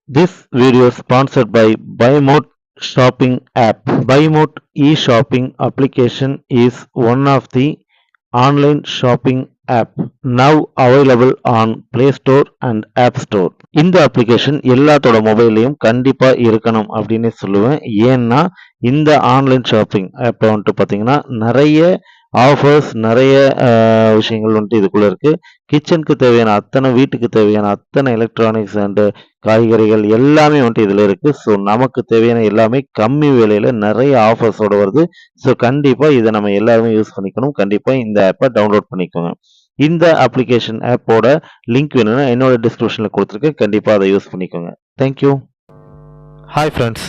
This video is sponsored by BuyMote shopping app. BuyMote e-shopping application is one of the online shopping app now available on Play Store and App Store. இந்த application எல்லாத்தோட மொபைல்லையும் கண்டிப்பா இருக்கணும் அப்படின்னு சொல்லுவேன். ஏன்னா இந்த online shopping ஆப்பை வந்துட்டு பார்த்தீங்கன்னா நிறைய ஆஃபர்ஸ் நிறைய விஷயங்கள் வந்துட்டு இதுக்குள்ள இருக்கு. கிச்சனுக்கு தேவையான அத்தனை வீட்டுக்கு தேவையான அத்தனை எலக்ட்ரானிக்ஸ் அண்டு காய்கறிகள் எல்லாமே வந்துட்டு இதில் இருக்குது. ஸோ நமக்கு தேவையான எல்லாமே கம்மி விலையில் நிறைய ஆஃபர்ஸோடு வருது. ஸோ கண்டிப்பாக இதை நம்ம எல்லாருமே யூஸ் பண்ணிக்கணும். கண்டிப்பாக இந்த ஆப்பை டவுன்லோட் பண்ணிக்கோங்க. இந்த அப்ளிகேஷன் ஆப்போட லிங்க் வேணும்னா என்னோட டிஸ்கிரிப்ஷனில் கொடுத்துருக்கேன். கண்டிப்பாக அதை யூஸ் பண்ணிக்கோங்க. Thank you. Hi friends,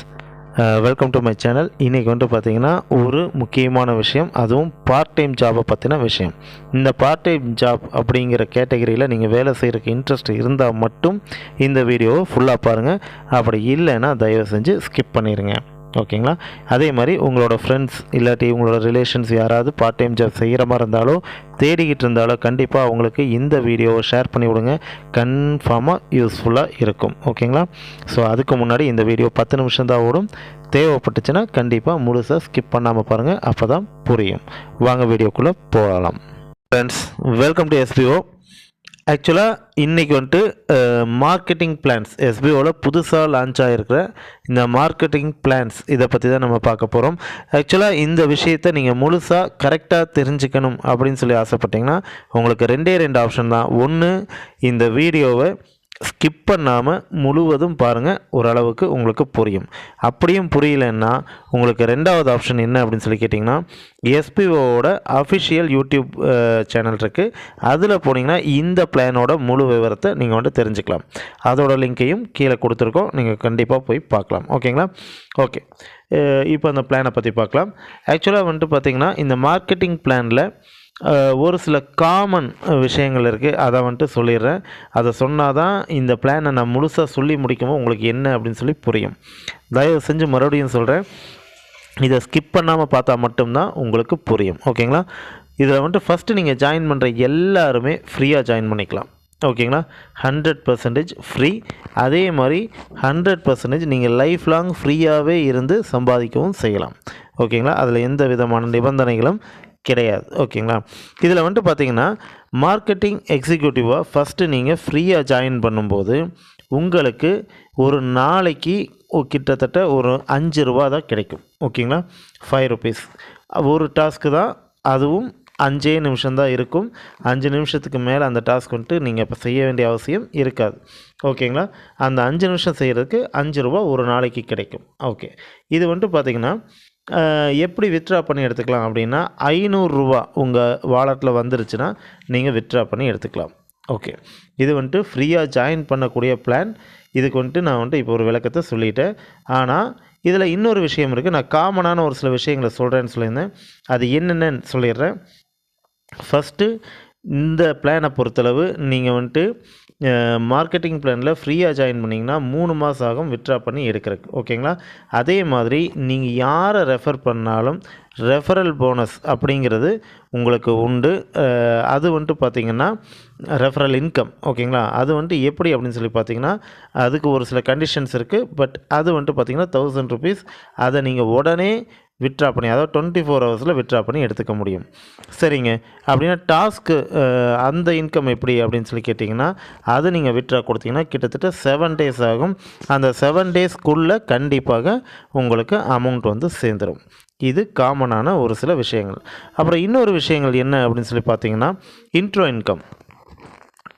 welcome to my channel. இன்றைக்கி வந்துட்டு பார்த்திங்கன்னா ஒரு முக்கியமான விஷயம், அதுவும் பார்ட் டைம் ஜாபை பற்றின விஷயம். இந்த பார்ட் டைம் ஜாப் அப்படிங்கிற கேட்டகரியில் நீங்கள் வேலை செய்கிறதுக்கு இன்ட்ரெஸ்ட் இருந்தால் மட்டும் இந்த வீடியோவை ஃபுல்லாக பாருங்கள். அப்படி இல்லைன்னா தயவு செஞ்சு ஸ்கிப் பண்ணிடுங்க. ஓகேங்களா? அதே மாதிரி உங்களோட ஃப்ரெண்ட்ஸ் இல்லாட்டி உங்களோட ரிலேஷன்ஸ் யாராவது பார்ட் டைம் ஜாப் செய்கிற மாதிரி இருந்தாலோ தேடிக்கிட்டு இருந்தாலோ கண்டிப்பாக அவங்களுக்கு இந்த வீடியோவை ஷேர் பண்ணி விடுங்க. கன்ஃபார்மாக யூஸ்ஃபுல்லாக இருக்கும். ஓகேங்களா? ஸோ அதுக்கு முன்னாடி இந்த வீடியோ 10 நிமிஷம் தான் ஓடும். தேவைப்பட்டுச்சுன்னா கண்டிப்பாக முழுசாக ஸ்கிப் பண்ணாமல் பாருங்கள், அப்போ தான் புரியும். வாங்க வீடியோக்குள்ளே போகலாம். Friends, welcome to SPO. ஆக்சுவலாக இன்றைக்கி வந்துட்டு மார்க்கெட்டிங் பிளான்ஸ் எஸ்பிஓவில் புதுசாக லான்ச் ஆகிருக்கிற இந்த மார்க்கெட்டிங் பிளான்ஸ் இதை பற்றி தான் நம்ம பார்க்க போகிறோம். ஆக்சுவலாக இந்த விஷயத்தை நீங்கள் முழுசாக கரெக்டாக தெரிஞ்சுக்கணும் அப்படின்னு சொல்லி ஆசைப்பட்டீங்கன்னா உங்களுக்கு 2 ஆப்ஷன் தான். ஒன்று, இந்த வீடியோவை ஸ்கிப் பண்ணாமல் முழுவதும் பாருங்கள், ஓரளவுக்கு உங்களுக்கு புரியும். அப்படியும் புரியலன்னா உங்களுக்கு 2வது ஆப்ஷன் என்ன அப்படின்னு சொல்லி கேட்டிங்கன்னா, எஸ்பிஓவோட அஃபிஷியல் யூடியூப் சேனல் இருக்குது. அதில் போனீங்கன்னா இந்த பிளானோட முழு விவரத்தை நீங்கள் வந்துட்டு தெரிஞ்சுக்கலாம். அதோட லிங்க்கையும் கீழே கொடுத்துருக்கோம், நீங்கள் கண்டிப்பாக போய் பார்க்கலாம். ஓகேங்களா? ஓகே, இப்போ அந்த பிளானை பற்றி பார்க்கலாம். ஆக்சுவலாக வந்துட்டு பார்த்திங்கன்னா இந்த மார்க்கெட்டிங் பிளானில் ஒரு சில காமன் விஷயங்கள் இருக்குது. அதை வந்துட்டு சொல்லிடுறேன். அதை சொன்னால் தான் இந்த பிளானை நான் முழுசாக சொல்லி முடிக்கும்போது உங்களுக்கு என்ன அப்படின்னு சொல்லி புரியும். தயவு செஞ்சு மறுபடியும் சொல்கிறேன், இதை ஸ்கிப் பண்ணாமல் பார்த்தா மட்டும்தான் உங்களுக்கு புரியும். ஓகேங்களா? இதில் வந்துட்டு ஃபஸ்ட்டு நீங்கள் ஜாயின் பண்ணுற எல்லாருமே ஃப்ரீயாக ஜாயின் பண்ணிக்கலாம். ஓகேங்களா? 100% ஃப்ரீ. அதே மாதிரி 100% நீங்கள் லைஃப் லாங் ஃப்ரீயாகவே இருந்து சம்பாதிக்கவும் செய்யலாம். ஓகேங்களா? அதில் எந்த விதமான நிபந்தனைகளும் கிடையாது. ஓகேங்களா? இதில் வந்துட்டு பார்த்தீங்கன்னா மார்க்கெட்டிங் எக்ஸிக்யூட்டிவாக ஃபஸ்ட்டு நீங்கள் ஃப்ரீயாக ஜாயின் பண்ணும்போது உங்களுக்கு ஒரு நாளைக்கு கிட்டத்தட்ட ஒரு 5 ரூபா தான் கிடைக்கும். ஓகேங்களா? 5 rupees ஒரு டாஸ்க்கு தான். அதுவும் 5 நிமிஷம் தான் இருக்கும். 5 நிமிஷத்துக்கு மேலே அந்த டாஸ்க் வந்துட்டு நீங்கள் இப்போ செய்ய வேண்டிய அவசியம் இருக்காது. ஓகேங்களா? அந்த 5 நிமிஷம் செய்கிறதுக்கு 5 ரூபா ஒரு நாளைக்கு கிடைக்கும். ஓகே, இது வந்துட்டு பார்த்திங்கன்னா எப்படி வித்ட்ரா பண்ணி எடுத்துக்கலாம் அப்படின்னா, 500 ரூபா உங்கள் வாலெட்டில் வந்துருச்சுன்னா நீங்கள் வித்ட்ரா பண்ணி எடுத்துக்கலாம். ஓகே, இது வந்துட்டு ஃப்ரீயாக ஜாயின் பண்ணக்கூடிய பிளான். இதுக்கு வந்துட்டு நான் வந்துட்டு இப்போ ஒரு விளக்கத்தை சொல்லிட்டேன். ஆனால் இதில் இன்னொரு விஷயம் இருக்குது. நான் காமனான ஒரு சில விஷயங்களை சொல்கிறேன்னு சொல்லியிருந்தேன். அது என்னென்னு சொல்லிடுறேன். ஃபஸ்ட்டு, இந்த பிளானை பொறுத்தளவு நீங்கள் வந்துட்டு மார்க்கெட்டிங் பிளானில் ஃப்ரீயாக ஜாயின் பண்ணிங்கன்னா 3 மாதம் ஆகும் வித்ட்ரா பண்ணி எடுக்கிறதுக்கு. ஓகேங்களா? அதே மாதிரி நீங்கள் யாரை ரெஃபர் பண்ணாலும் ரெஃபரல் போனஸ் அப்படிங்கிறது உங்களுக்கு உண்டு. அது வந்துட்டு பார்த்திங்கன்னா ரெஃபரல் இன்கம். ஓகேங்களா? அது வந்துட்டு எப்படி அப்படின்னு சொல்லி பார்த்தீங்கன்னா அதுக்கு ஒரு சில கண்டிஷன்ஸ் இருக்குது. பட் அது வந்துட்டு பார்த்திங்கன்னா 1000 rupees. அதை நீங்கள் உடனே வித்ட்ரா பண்ணி, அதாவது 24 ஹவர்ஸில் வித்ட்ரா பண்ணி எடுத்துக்க முடியும். சரிங்க, அப்படின்னா டாஸ்க்கு அந்த இன்கம் எப்படி அப்படின்னு சொல்லி கேட்டிங்கன்னா, அது நீங்கள் வித்ட்ரா கொடுத்தீங்கன்னா கிட்டத்தட்ட 7 days ஆகும். அந்த 7 daysக்குள்ளே கண்டிப்பாக உங்களுக்கு அமௌண்ட் வந்து சேர்ந்துடும். இது காமனான ஒரு சில விஷயங்கள். அப்புறம் இன்னொரு விஷயங்கள் என்ன அப்படின்னு சொல்லி பார்த்தீங்கன்னா, இன்ட்ரோ இன்கம்.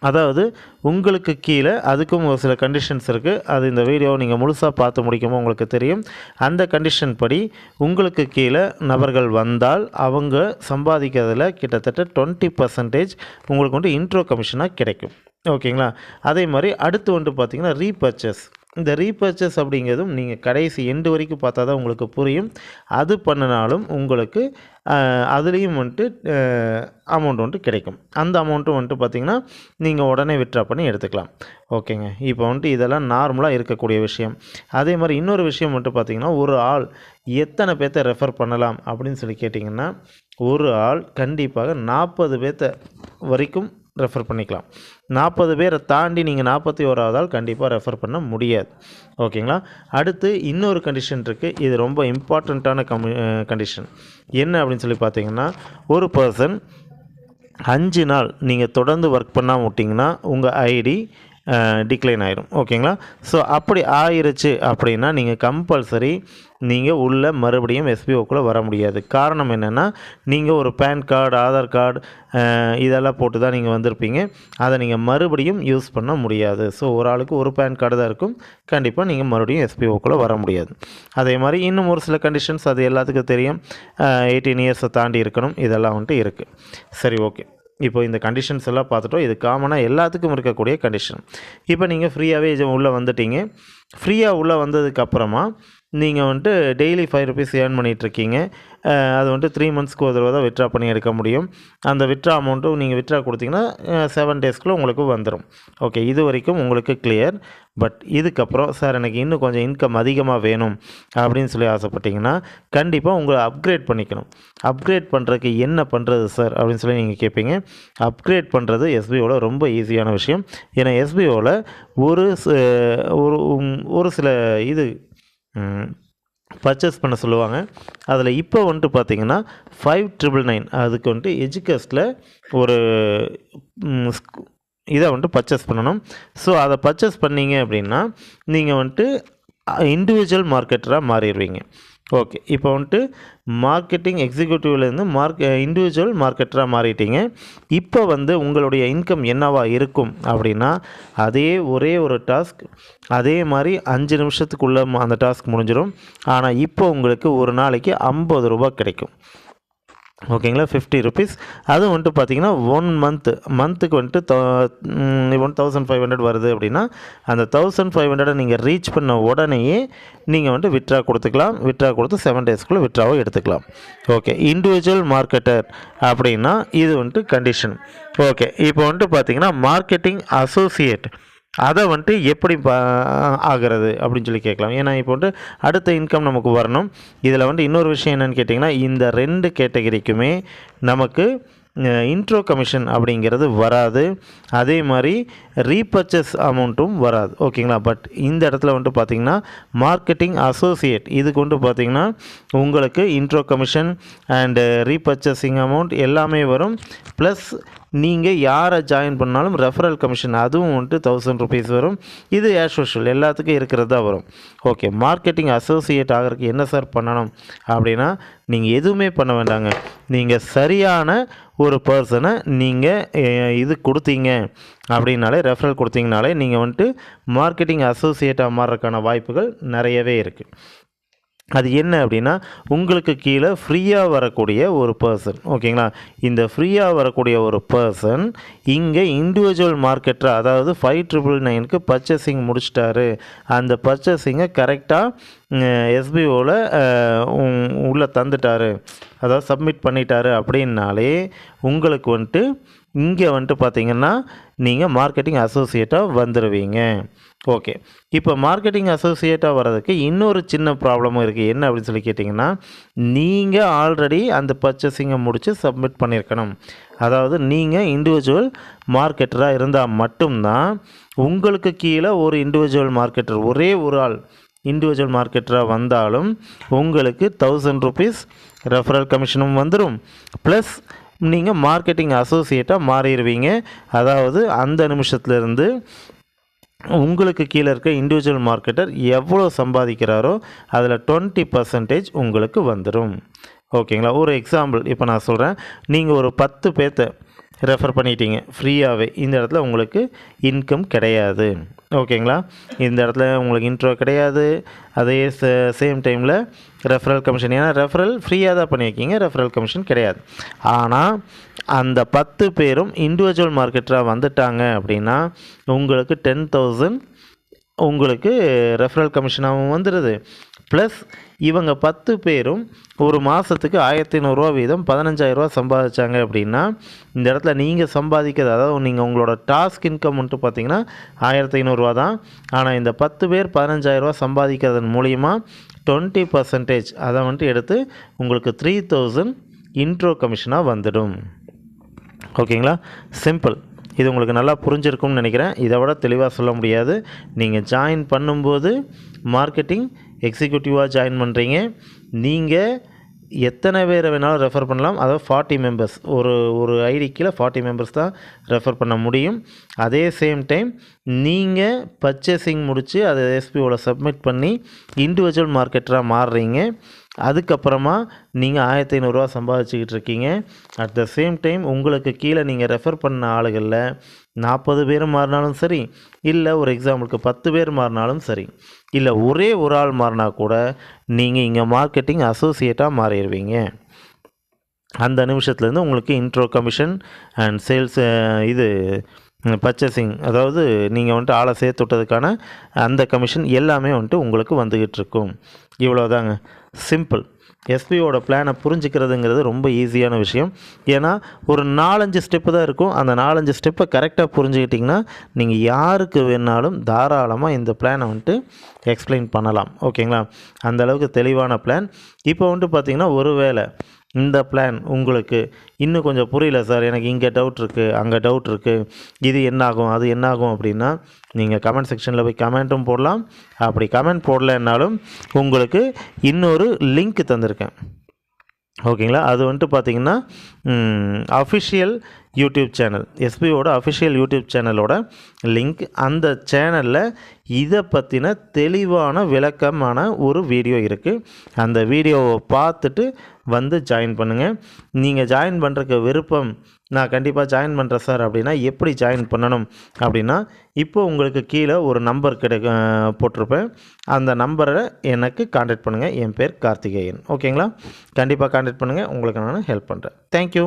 அதாவது உங்களுக்கு கீழே அதுக்கும் ஒரு சில கண்டிஷன்ஸ் இருக்குது. அது இந்த வீடியோவை நீங்கள் முழுசாக பார்த்து முடிக்கும்போது உங்களுக்கு தெரியும். அந்த கண்டிஷன் படி உங்களுக்கு கீழே நபர்கள் வந்தால் அவங்க சம்பாதிக்கிறதுல கிட்டத்தட்ட 20% உங்களுக்கு வந்து இன்ட்ரோ கமிஷனாக கிடைக்கும். ஓகேங்களா? அதே மாதிரி அடுத்து வந்துட்டு பார்த்திங்கன்னா ரீபர்ச்சேஸ். இந்த ரீபர்ச்சேஸ் அப்படிங்கிறதும் நீங்கள் கடைசி எண்டு வரைக்கும் பார்த்தா தான் உங்களுக்கு புரியும். அது பண்ணினாலும் உங்களுக்கு அதுலேயும் வந்துட்டு அமௌண்ட் வந்துட்டு கிடைக்கும். அந்த அமௌண்ட்டும் வந்துட்டு பார்த்திங்கன்னா நீங்கள் உடனே வித்ட்ரா பண்ணி எடுத்துக்கலாம். ஓகேங்க, இப்போ வந்துட்டு இதெல்லாம் நார்மலாக இருக்கக்கூடிய விஷயம். அதே மாதிரி இன்னொரு விஷயம் வந்துட்டு பார்த்திங்கன்னா, ஒரு ஆள் எத்தனை பேர்த்த ரெஃபர் பண்ணலாம் அப்படின்னு சொல்லி கேட்டிங்கன்னா, ஒரு ஆள் கண்டிப்பாக 40 பேர்த்த வரைக்கும் ரெஃபர் பண்ணிக்கலாம். 40 பேரை தாண்டி நீங்கள் 41வது ஆள் கண்டிப்பாக ரெஃபர் பண்ண முடியாது. ஓகேங்களா? அடுத்து இன்னொரு கண்டிஷன் இருக்குது. இது ரொம்ப இம்பார்ட்டண்ட்டான கண்டிஷன். என்ன அப்படின்னு சொல்லி பார்த்தீங்கன்னா, ஒரு பர்சன் 5 நாள் நீங்கள் தொடர்ந்து ஒர்க் பண்ணாமல் விட்டிங்கன்னா உங்கள் ஐடி டிக்ளைன் ஆயிரும். ஓகேங்களா? ஸோ அப்படி ஆயிருச்சு அப்படின்னா நீங்கள் கம்பல்சரி நீங்கள் உள்ள மறுபடியும் எஸ்பிஓக்குள்ளே வர முடியாது. காரணம் என்னென்னா, நீங்கள் ஒரு பேன் கார்டு, ஆதார் கார்டு இதெல்லாம் போட்டு தான் நீங்கள் வந்திருப்பீங்க. அதை நீங்கள் மறுபடியும் யூஸ் பண்ண முடியாது. ஸோ ஒரு ஆளுக்கு ஒரு பேன் கார்டு தான் இருக்கும். கண்டிப்பாக நீங்கள் மறுபடியும் எஸ்பிஓக்குள்ளே வர முடியாது. அதே மாதிரி இன்னும் ஒரு சில கண்டிஷன்ஸ் அது எல்லாத்துக்கும் தெரியும். 18 இயர்ஸை தாண்டி இருக்கணும். இதெல்லாம் வந்துட்டு இருக்குது. சரி, ஓகே. இப்போ இந்த கண்டிஷன்ஸ் எல்லாம் பார்த்துட்டோம். இது காமனாக எல்லாத்துக்கும் இருக்கக்கூடிய கண்டிஷன். இப்போ நீங்கள் ஃப்ரீயாகவே உள்ளே வந்துட்டீங்க. ஃப்ரீயாக உள்ளே வந்ததுக்கப்புறமா நீங்கள் வந்துட்டு டெய்லி 5 ருபீஸ் ஏர்ன் பண்ணிகிட்ருக்கீங்க. அது வந்துட்டு 3 மந்த்ஸ்க்கு ஒரு தடவை தான் வித்ட்ரா பண்ணி எடுக்க முடியும். அந்த வித்ட்ரா அமௌண்ட்டும் நீங்கள் வித்ட்ரா கொடுத்தீங்கன்னா 7 டேஸ்க்குள்ளே உங்களுக்கு வந்துடும். ஓகே, இது வரைக்கும் உங்களுக்கு கிளியர். பட் இதுக்கப்புறம் சார் எனக்கு இன்னும் கொஞ்சம் இன்கம் அதிகமாக வேணும் அப்படின்னு சொல்லி ஆசைப்பட்டீங்கன்னா கண்டிப்பாக உங்களை அப்கிரேட் பண்ணிக்கணும். அப்கிரேட் பண்ணுறதுக்கு என்ன பண்ணுறது சார் அப்படின்னு சொல்லி நீங்கள் கேட்பீங்க. அப்கிரேட் பண்ணுறது எஸ்பிஓவில் ரொம்ப ஈஸியான விஷயம். ஏன்னா எஸ்பிஓவில் ஒரு சில இது பர்ச்சேஸ் பண்ண சொல்லுவாங்க. அதில் இப்போ வந்துட்டு பார்த்தீங்கன்னா 5999 அதுக்கு வந்துட்டு எஜுகேஸ்டில் ஒரு இதை வந்துட்டு பர்ச்சேஸ் பண்ணணும். ஸோ அதை பர்ச்சேஸ் பண்ணிங்க அப்படின்னா நீங்கள் வந்துட்டு இண்டிவிஜுவல் மார்க்கெட்டராக மாறிடுவீங்க. ஓகே, இப்போ வந்துட்டு மார்க்கெட்டிங் எக்ஸிக்யூட்டிவ்லேருந்து இண்டிவிஜுவல் மார்க்கெட்டராக மாறிட்டீங்க. இப்போ வந்து உங்களுடைய இன்கம் என்னவா இருக்கும் அப்படின்னா, ஒரே ஒரு டாஸ்க், அதே மாதிரி 5 நிமிஷத்துக்குள்ளே அந்த டாஸ்க் முடிஞ்சிடும். ஆனால் இப்போ உங்களுக்கு ஒரு நாளைக்கு 50 ரூபா கிடைக்கும். ஓகேங்களா? 50 ருபீஸ். அதுவும் வந்துட்டு பார்த்தீங்கன்னா 1 மந்த்துக்கு வந்துட்டு 1500 வருது அப்படின்னா அந்த 1500 நீங்கள் ரீச் பண்ண உடனேயே நீங்கள் வந்துட்டு வித்ட்ரா கொடுத்துக்கலாம். வித்ட்ரா கொடுத்து 7 டேஸ்க்குள்ளே வித்ட்ராவை எடுத்துக்கலாம். ஓகே, இண்டிவிஜுவல் மார்க்கெட்டர் அப்படின்னா இது வந்துட்டு கண்டிஷன். ஓகே, இப்போ வந்துட்டு பார்த்தீங்கன்னா மார்க்கெட்டிங் அசோசியேட் அதை வந்துட்டு எப்படி ஆகிறது அப்படின்னு சொல்லி கேட்கலாம். ஏன்னா இப்போ வந்துட்டு அடுத்த இன்கம் நமக்கு வரணும். இதில் வந்துட்டு இன்னொரு விஷயம் என்னென்னு கேட்டிங்கன்னா, இந்த 2 கேட்டகரிக்குமே நமக்கு இன்ட்ரோ கமிஷன் அப்படிங்கிறது வராது. அதே மாதிரி ரீபர்ச்சேஸ் அமௌண்ட்டும் வராது. ஓகேங்களா? பட் இந்த இடத்துல வந்துட்டு பார்த்திங்கன்னா மார்க்கெட்டிங் அசோசியேட் இதுக்கு வந்துட்டு பார்த்திங்கன்னா உங்களுக்கு intro commission and repurchasing amount எல்லாமே வரும். ப்ளஸ் நீங்கள் யாரை ஜாயின் பண்ணாலும் ரெஃபரல் கமிஷன் அதுவும் வந்துட்டு 1000 ருபீஸ் வரும். இது ஆஸ் யூஷுவல் எல்லாத்துக்கும் இருக்கிறது தான் வரும். ஓகே, மார்க்கெட்டிங் அசோசியேட் ஆகிறதுக்கு என்ன சார் பண்ணணும் அப்படின்னா, நீங்கள் எதுவுமே பண்ண வேண்டாங்க. நீங்கள் சரியான ஒரு பர்சனை நீங்கள் இது கொடுத்தீங்க அப்படின்னாலே, ரெஃபரல் கொடுத்தீங்கனாலே நீங்கள் வந்துட்டு மார்க்கெட்டிங் அசோசியேட்டாக மாறுறதுக்கான வாய்ப்புகள் நிறையவே இருக்குது. அது என்ன அப்படின்னா, உங்களுக்கு கீழே ஃப்ரீயாக வரக்கூடிய ஒரு பர்சன். ஓகேங்களா? இந்த ஃப்ரீயாக வரக்கூடிய ஒரு பர்சன் இங்கே இண்டிவிஜுவல் மார்க்கெட்டராக, அதாவது 5999க்கு பர்ச்சேசிங் முடிச்சிட்டாரு. அந்த பர்ச்சேசிங்கை கரெக்டாக எஸ்பிஓவில் உள்ளே தந்துட்டார், அதாவது சப்மிட் பண்ணிட்டாரு அப்படின்னாலே உங்களுக்கு வந்துட்டு இங்கே வந்துட்டு பார்த்திங்கன்னா நீங்கள் மார்க்கெட்டிங் அசோசியேட்டாக வந்துடுவீங்க. ஓகே, இப்போ மார்க்கெட்டிங் அசோசியேட்டாக வர்றதுக்கு இன்னொரு சின்ன ப்ராப்ளமும் இருக்குது. என்ன அப்படின்னு சொல்லி கேட்டிங்கன்னா, நீங்கள் ஆல்ரெடி அந்த பர்ச்சேசிங்கை முடித்து சப்மிட் பண்ணியிருக்கணும். அதாவது நீங்கள் இண்டிவிஜுவல் மார்க்கெட்டராக இருந்தால் மட்டும்தான் உங்களுக்கு கீழே ஒரு இண்டிவிஜுவல் மார்க்கெட்டர், ஒரே ஒரு ஆள் இண்டிவிஜுவல் மார்க்கெட்டராக வந்தாலும் உங்களுக்கு 1000 ருபீஸ் ரெஃபரல் கமிஷனும் வந்துடும். ப்ளஸ் நீங்கள் மார்க்கெட்டிங் அசோசியேட்டாக மாறிடுவீங்க. அதாவது அந்த நிமிஷத்துலேருந்து உங்களுக்கு கீழே இருக்க இண்டிவிஜுவல் மார்க்கெட்டர் எவ்வளோ சம்பாதிக்கிறாரோ அதில் 20% உங்களுக்கு வந்துடும். ஓகேங்களா? ஒரு எக்ஸாம்பிள் இப்போ நான் சொல்கிறேன். நீங்கள் ஒரு 10 பேர்த்த ரெஃபர் பண்ணிட்டீங்க ஃப்ரீயாகவே. இந்த இடத்துல உங்களுக்கு இன்கம் கிடையாது. ஓகேங்களா? இந்த இடத்துல உங்களுக்கு இன்ட்ரோ கிடையாது. அதே சேம் டைமில் ரெஃபரல் கமிஷன், ஏன்னா ரெஃபரல் ஃப்ரீயாக தான் பண்ணியிருக்கீங்க, ரெஃபரல் கமிஷன் கிடையாது. ஆனால் அந்த 10 பேரும் இண்டிவிஜுவல் மார்க்கெட்டராக வந்துட்டாங்க அப்படின்னா உங்களுக்கு 10,000 உங்களுக்கு ரெஃபரல் கமிஷனாகவும் வந்துடுது. ப்ளஸ் இவங்க 10 பேரும் ஒரு மாதத்துக்கு 1500 வீதம் 15,000 சம்பாதிச்சாங்க அப்படின்னா இந்த இடத்துல நீங்கள் சம்பாதிக்கிறது, அதாவது நீங்கள் உங்களோட டாஸ்க் இன்கம் வந்துட்டு பார்த்தீங்கன்னா 1500 தான். ஆனால் இந்த 10 பேர் 15,000 சம்பாதிக்கிறதன் மூலிமா 20% அதை வந்துட்டு எடுத்து உங்களுக்கு 3000 இன்ட்ரோ கமிஷனாக வந்துடும். ஓகேங்களா? சிம்பிள். இது உங்களுக்கு நல்லா புரிஞ்சிருக்கும்னு நினைக்கிறேன். இதை விட தெளிவாக சொல்ல முடியாது. நீங்கள் ஜாயின் பண்ணும்போது மார்க்கெட்டிங் எக்ஸிக்யூட்டிவாக ஜாயின் பண்ணுறீங்க. நீங்கள் எத்தனை பேரை வேணாலும் ரெஃபர் பண்ணலாம். அதாவது 40 மெம்பர்ஸ், ஒரு ஐடி கீழே 40 மெம்பர்ஸ் தான் ரெஃபர் பண்ண முடியும். அதே சேம் டைம் நீங்கள் பர்ச்சேசிங் முடித்து அதை எஸ்பிஓவில் சப்மிட் பண்ணி இண்டிவிஜுவல் மார்க்கெட்டராக மாறுறீங்க. அதுக்கப்புறமா நீங்கள் 1500 ரூபா சம்பாதிச்சுக்கிட்டு இருக்கீங்க. அட் த சேம் டைம் உங்களுக்கு கீழே நீங்கள் ரெஃபர் பண்ண ஆளுகளில் 40 பேர் மாறினாலும் சரி, இல்லை ஒரு எக்ஸாம்பிளுக்கு 10 பேர் மாறினாலும் சரி, இல்லை ஒரே ஒரு ஆள் மாறினா கூட நீங்கள் இங்கே மார்க்கெட்டிங் அசோசியேட்டாக மாறிடுவீங்க. அந்த நிமிஷத்துலேருந்து உங்களுக்கு இன்ட்ரோ கமிஷன் அண்ட் சேல்ஸ் இது பர்ச்சேசிங், அதாவது நீங்கள் வந்துட்டு ஆளை சேர்த்து விட்டதுக்கான அந்த கமிஷன் எல்லாமே வந்துட்டு உங்களுக்கு வந்துக்கிட்டு இருக்கும். இவ்வளோதாங்க, சிம்பிள். எஸ்பிஓட பிளானை புரிஞ்சுக்கிறதுங்கிறது ரொம்ப ஈஸியான விஷயம். ஏன்னா ஒரு 4-5 ஸ்டெப்பு தான் இருக்கும். அந்த 4-5 ஸ்டெப்பை கரெக்டாக புரிஞ்சுக்கிட்டிங்கன்னா நீங்கள் யாருக்கு வேணாலும் தாராளமாக இந்த பிளானை வந்துட்டு எக்ஸ்பிளைன் பண்ணலாம். ஓகேங்களா? அந்தளவுக்கு தெளிவான பிளான். இப்போ வந்துட்டு பார்த்திங்கன்னா, ஒருவேளை இந்த பிளான் உங்களுக்கு இன்னும் கொஞ்சம் புரியல சார், எனக்கு இங்கே டவுட் இருக்குது, அங்கே டவுட் இருக்குது, இது என்னாகும் அது என்னாகும் அப்படின்னா நீங்கள் கமெண்ட் செக்ஷனில் போய் கமெண்ட்டும் போடலாம். அப்படி கமெண்ட் போடலைன்னாலும் உங்களுக்கு இன்னொரு லிங்க் தந்திருக்கேன். ஓகேங்களா? அது வந்துட்டு பார்த்திங்கன்னா அஃபிஷியல் யூடியூப் சேனல், எஸ்பிஓட அஃபிஷியல் யூடியூப் சேனலோட லிங்க். அந்த சேனலில் இதை பற்றின தெளிவான விளக்கமான ஒரு வீடியோ இருக்குது. அந்த வீடியோவை பார்த்துட்டு வந்து ஜாயின் பண்ணுங்கள். நீங்கள் ஜாயின் பண்ணுறக்கு விருப்பம், நான் கண்டிப்பாக ஜாயின் பண்ணுறேன் சார் அப்படின்னா எப்படி ஜாயின் பண்ணணும் அப்படின்னா, இப்போ உங்களுக்கு கீழே ஒரு நம்பர் போட்டிருப்பேன். அந்த நம்பரை எனக்கு கான்டாக்ட் பண்ணுங்கள். என் பேர் கார்த்திகேயன். ஓகேங்களா? கண்டிப்பாக கான்டாக்ட் பண்ணுங்கள். உங்களுக்கு நான் ஹெல்ப் பண்ணுறேன். தேங்க்யூ.